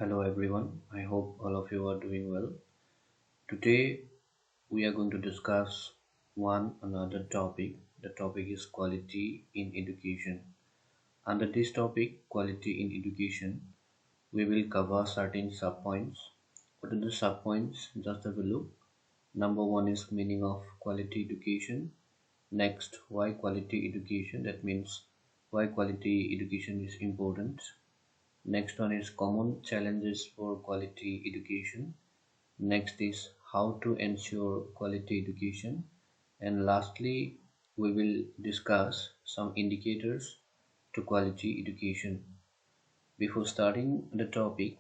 Hello everyone, I hope all of you are doing well. Today we are going to discuss one another topic. The topic is quality in education. Under this topic, quality in education, we will cover certain subpoints. What are the subpoints? Just have a look. Number one is meaning of quality education. Next, why quality education? That means why quality education is important. Next one is common challenges for quality education. Next is how to ensure quality education. And lastly, we will discuss some indicators to quality education. Before starting the topic,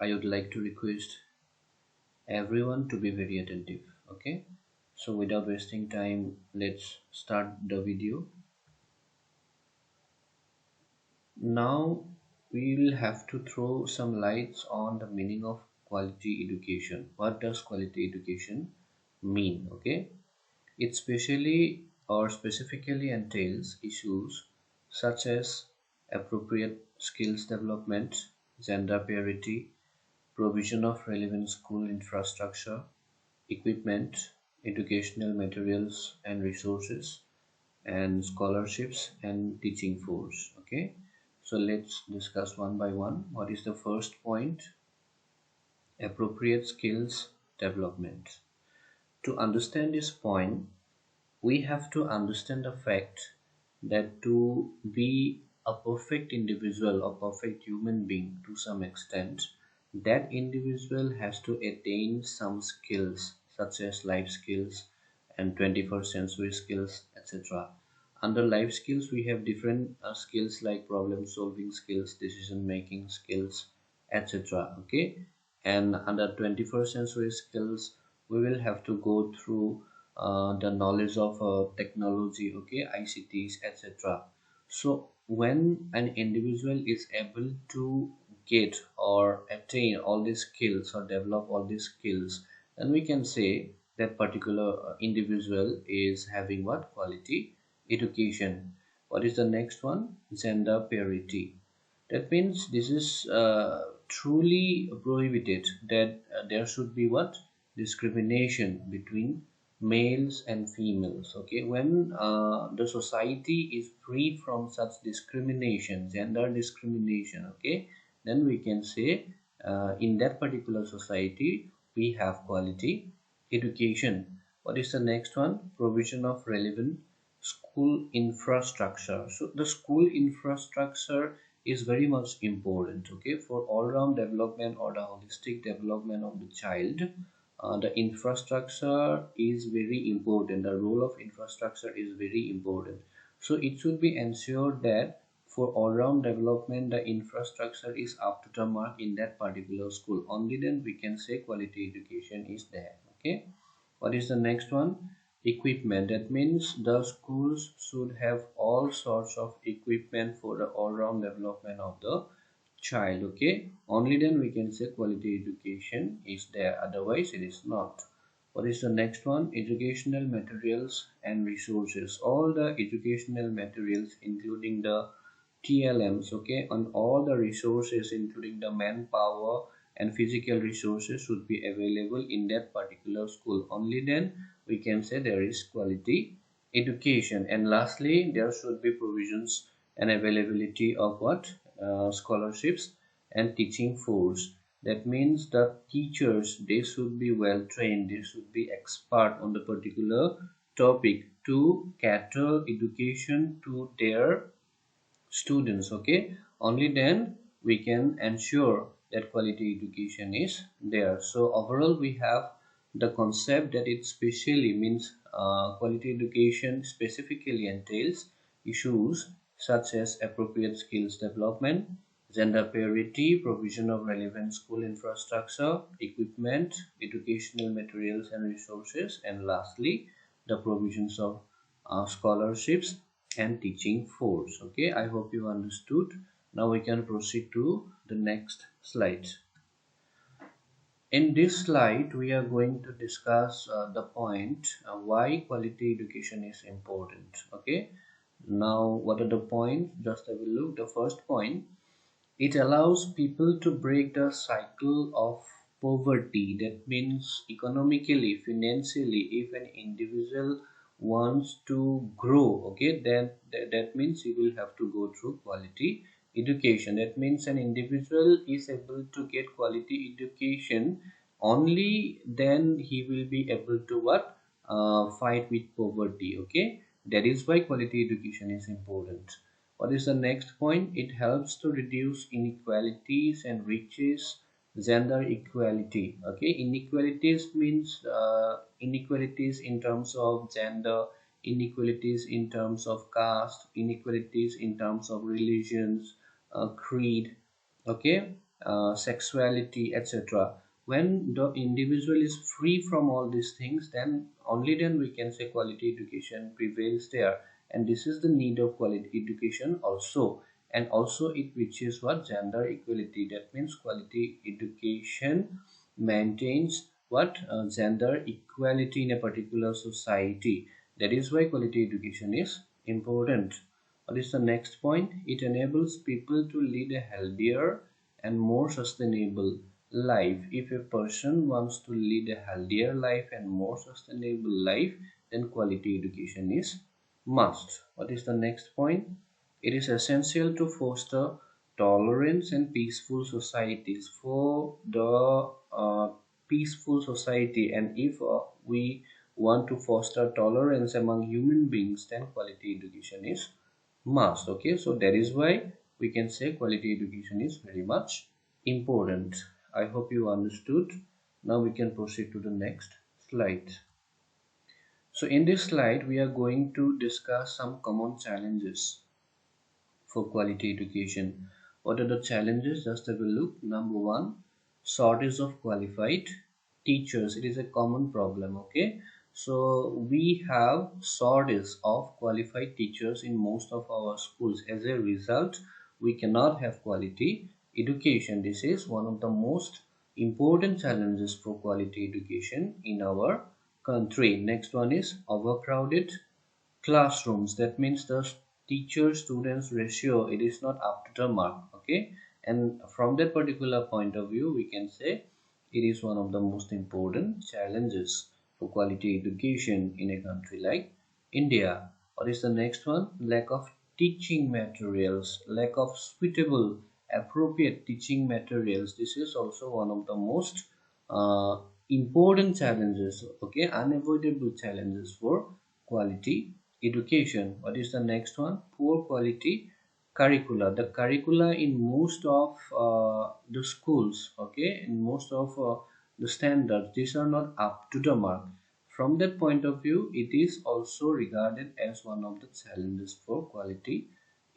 I would like to request everyone to be very attentive. Okay? So without wasting time, let's start the video. Now we will have to throw some lights on the meaning of quality education. What does quality education mean? Okay, it specially or specifically entails issues such as appropriate skills development, gender parity, provision of relevant school infrastructure, equipment, educational materials and resources, and scholarships and teaching force. Okay, so let's discuss one by one. What is the first point? Appropriate skills development. To understand this point, we have to understand the fact that to be a perfect individual or perfect human being to some extent, that individual has to attain some skills such as life skills and 21st century skills, etc. Under life skills, we have different skills like problem solving skills, decision making skills, etc. Okay, and under 21st century skills, we will have to go through the knowledge of technology, okay, ICTs, etc. So when an individual is able to get or attain all these skills or develop all these skills, then we can say that particular individual is having what? Quality education. What is the next one? Gender parity. That means this is truly prohibited, that there should be what? Discrimination between males and females. Okay, when the society is free from such discrimination, gender discrimination, okay, then we can say in that particular society we have quality education. What is the next one? Provision of relevant school infrastructure. So the school infrastructure is very much important, okay, for all-round development or the holistic development of the child. The infrastructure is very important. The role of infrastructure is very important. So it should be ensured that for all-round development, the infrastructure is up to the mark in that particular school. Only then we can say quality education is there. Okay, what is the next one? Equipment. That means the schools should have all sorts of equipment for the all-round development of the child. Okay, only then we can say quality education is there, otherwise it is not. What is the next one? Educational materials and resources. All the educational materials including the TLMs, okay, and all the resources including the manpower and physical resources should be available in that particular school. Only then we can say there is quality education. And lastly, there should be provisions and availability of what? Scholarships and teaching force. That means the teachers, they should be well trained, they should be expert on the particular topic to cater education to their students. Okay, only then we can ensure that quality education is there. So overall we have the concept that it specially means quality education specifically entails issues such as appropriate skills development, gender parity, provision of relevant school infrastructure, equipment, educational materials and resources, and lastly the provisions of scholarships and teaching force. Okay, I hope you understood. Now we can proceed to the next slide. In this slide we are going to discuss the point why quality education is important. Okay, now what are the points? Just have a look. The first point: It allows people to break the cycle of poverty. That means economically, financially, if an individual wants to grow, okay, then that means he will have to go through quality education. That means an individual is able to get quality education, only then he will be able to what, fight with poverty. Okay, that is why quality education is important. What is the next point? It helps to reduce inequalities and reaches gender equality. Okay, inequalities means inequalities in terms of gender, inequalities in terms of caste, inequalities in terms of religions, creed, okay, sexuality, etc. When the individual is free from all these things, then only then we can say quality education prevails there. And this is the need of quality education also. And also it reaches what, gender equality. That means quality education maintains what, gender equality in a particular society. That is why quality education is important. What is the next point? It enables people to lead a healthier and more sustainable life. If a person wants to lead a healthier life and more sustainable life, then quality education is must. What is the next point? It is essential to foster tolerance and peaceful societies. For the peaceful society, and if we want to foster tolerance among human beings, then quality education is must. Okay, so that is why we can say quality education is very much important. I hope you understood. Now we can proceed to the next slide. So in this slide we are going to discuss some common challenges for quality education. What are the challenges? Just have a look. Number one, shortage of qualified teachers. It is a common problem. Okay, so we have shortage of qualified teachers in most of our schools. As a result, we cannot have quality education. This is one of the most important challenges for quality education in our country. Next one is overcrowded classrooms. That means the teacher students ratio, it is not up to the mark. Okay, and from that particular point of view we can say it is one of the most important challenges for quality education in a country like India. What is the next one? Lack of teaching materials, lack of suitable appropriate teaching materials. This is also one of the most uh, important challenges, okay, unavoidable challenges for quality education. What is the next one? Poor quality curricula. The curricula in most of the schools, okay, in most of the standards, these are not up to the mark. From that point of view, it is also regarded as one of the challenges for quality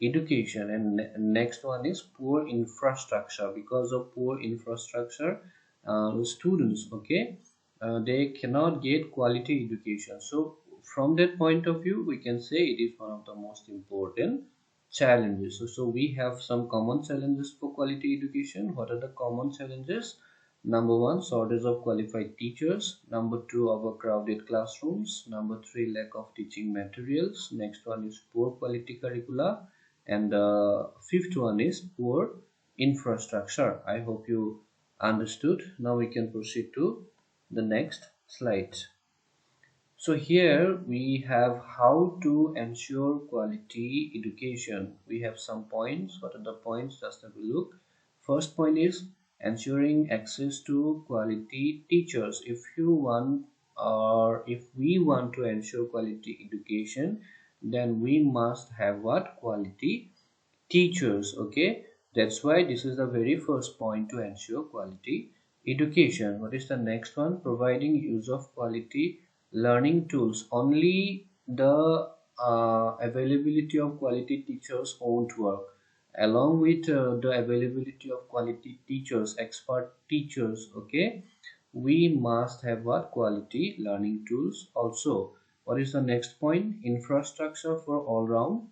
education. And next one is poor infrastructure. Because of poor infrastructure, the students, okay, they cannot get quality education. So from that point of view we can say it is one of the most important challenges. So we have some common challenges for quality education. What are the common challenges? Number one, shortage of qualified teachers. Number two, overcrowded classrooms. Number three, lack of teaching materials. Next one is poor quality curricula. And fifth one is poor infrastructure. I hope you understood. Now we can proceed to the next slide. So here we have how to ensure quality education. We have some points. What are the points? Just have a look. First point is ensuring access to quality teachers. If you want, or if we want to ensure quality education, then we must have what? Quality teachers. Okay, that's why this is the very first point to ensure quality education. What is the next one? Providing use of quality learning tools. Only the availability of quality teachers won't work. Along with the availability of quality teachers, expert teachers, okay, we must have what? Quality learning tools also. What is the next point? Infrastructure for all round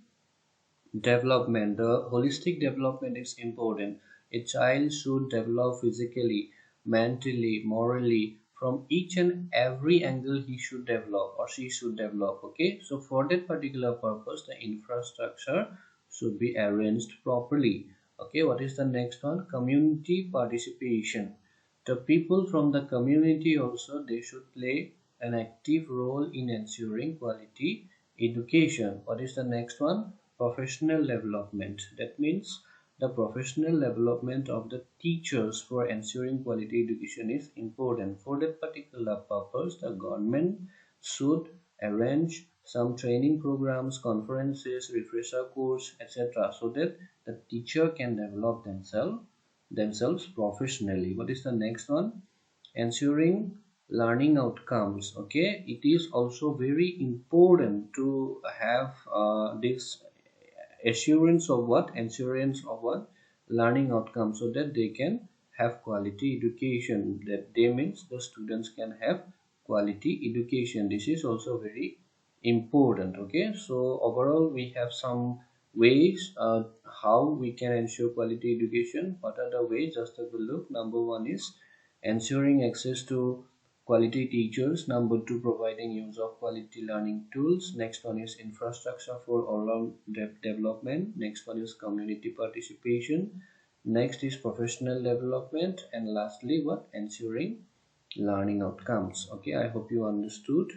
development. The holistic development is important. A child should develop physically, mentally, morally. From each and every angle he should develop or she should develop. Okay, so for that particular purpose the infrastructure should be arranged properly. Okay, what is the next one? Community participation. The people from the community also, they should play an active role in ensuring quality education. What is the next one? Professional development. That means the professional development of the teachers for ensuring quality education is important. For that particular purpose, the government should arrange some training programs, conferences, refresher course, etc., so that the teacher can develop themselves professionally. What is the next one? Ensuring learning outcomes. Okay, it is also very important to have this assurance of what? Assurance of what? Learning outcomes, so that they can have quality education. That they means the students can have quality education. This is also very important. Okay, so overall we have some ways how we can ensure quality education. What are the ways? Just have a look. Number one is ensuring access to quality teachers. Number two, providing use of quality learning tools. Next one is infrastructure for all-round development. Next one is community participation. Next is professional development, and lastly what? Ensuring learning outcomes. Okay, I hope you understood.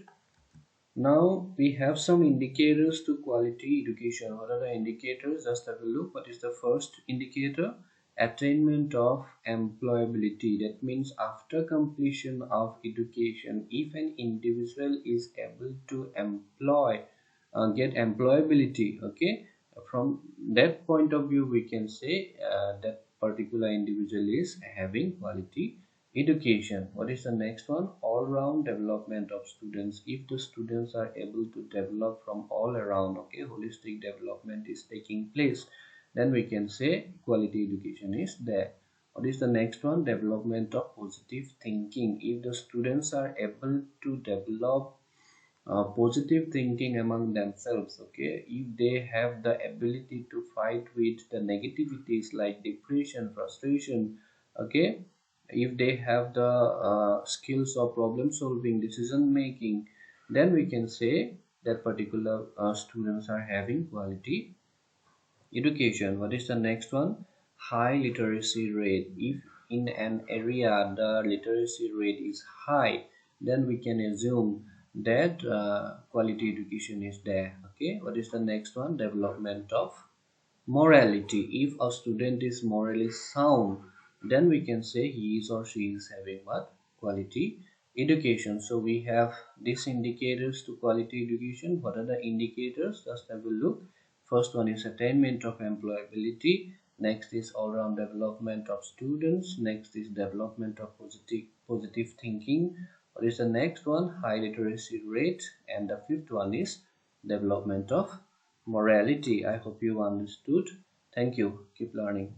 Now we have some indicators to quality education. What are the indicators? Just have a look. What is the first indicator? Attainment of employability. That means after completion of education, if an individual is able to get employability, okay, from that point of view, we can say that particular individual is having quality education. What is the next one? All round development of students. If the students are able to develop from all around, okay, holistic development is taking place, then we can say quality education is there. What is the next one? Development of positive thinking. If the students are able to develop positive thinking among themselves, okay, if they have the ability to fight with the negativities like depression, frustration, okay, if they have the skills of problem solving, decision making, then we can say that particular students are having quality education. What is the next one? High literacy rate. If in an area the literacy rate is high, then we can assume that quality education is there. Okay, what is the next one? Development of morality. If a student is morally sound, then we can say he is or she is having what? Quality education. So we have these indicators to quality education. What are the indicators? Just have a look. First one is attainment of employability. Next is all-round development of students. Next is development of positive thinking. What is the next one? High literacy rate. And the fifth one is development of morality. I hope you understood. Thank you. Keep learning.